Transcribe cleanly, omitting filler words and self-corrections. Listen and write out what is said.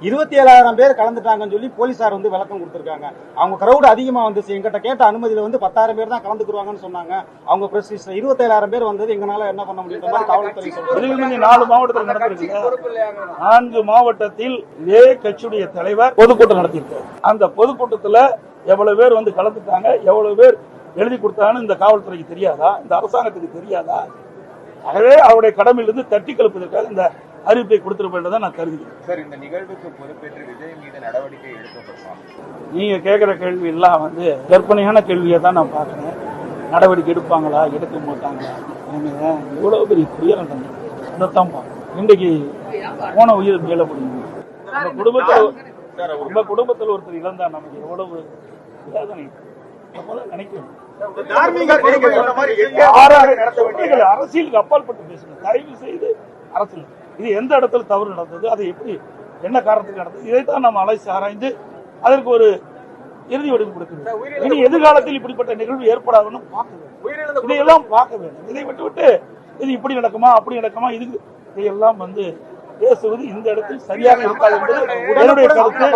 27,000 பேர் கலந்துட்டாங்கன்னு சொல்லி போலீசார் வந்து விளக்கம் கொடுத்திருக்காங்க. அவங்க கிரௌட் அதிகமா வந்துச்சு, எங்கிட்ட கேட்ட அனுமதியில வந்து 10,000 பேர் தான் கலந்துக்குவாங்கன்னு சொன்னாங்க. அவங்க பிரஸ் 27,000 பேர் வந்தது எங்களால என்ன பண்ண முடியும் மாதிரி காவல்துறை சொல்றாங்க. 4 மாவட்டத்தில் நடந்திருக்கு. 4 மாவட்டத்தில் இதே கட்சியுடைய தலைவர் பொதுக்கூட்டம் நடத்தியிருக்காரு. அந்த பொதுக்கூட்டத்தில் எவ்வளவு பேர் வந்து கலந்துட்டாங்க, எவ்வளவு பேர் எழுதி கொடுத்தாங்கன்னு இந்த காவல்துறைக்கு தெரியாதா, இந்த அரசாங்கத்துக்கு தெரியாதா? ஆகவே அவருடைய கடமையிலிருந்து தட்டி கலப்பதற்காக இந்த அறிவிப்பை கொடுத்திருப்பதை நான் கருதுகிறேன். சார், இந்த நிகழ்வுக்கு பொறுப்பேற்று விஜய் மீது நடவடிக்கை எடுக்கப்படலாம். நீங்க கேட்கிற கேள்வி எல்லாம் வந்து கற்பனையான கேள்வியை தான் நான் பார்க்கிறேன். நடவடிக்கை எடுப்பாங்களா, எடுக்க மாட்டாங்களா? எவ்வளவு பெரிய புயல் நடந்ததான் பார்க்கணும். இன்றைக்கு போன உயிர் மேல முடியும். நம்ம குடும்பத்தில் ஒருத்தர் இழந்தா நமக்கு எவ்வளவு வேதனை நினைக்கணும். அரசியலுக்கு அப்பாற்பட்டு பேசுங்க, தயவு செய்து. அரசியல் இது எந்த இடத்துல தவறு நடந்தது, அதை எப்படி என்ன காரணத்துக்கு நடந்தது, இதைத்தான் நம்ம அலைசி ஆராய்ந்து அதற்கு ஒரு இறுதி வடிவம் கொடுக்கணும். இனி எதிர்காலத்தில் இப்படிப்பட்ட நிகழ்வு ஏற்படாதுன்னு பார்க்க வேண்டும். இதையெல்லாம் பார்க்க வேண்டும். இதை விட்டு இது இப்படி நடக்குமா அப்படி நடக்குமா, இதுக்கு இதையெல்லாம் வந்து பேசுவது இந்த இடத்தில் சரியாக இருக்காது என்பது என்னுடைய கருத்து.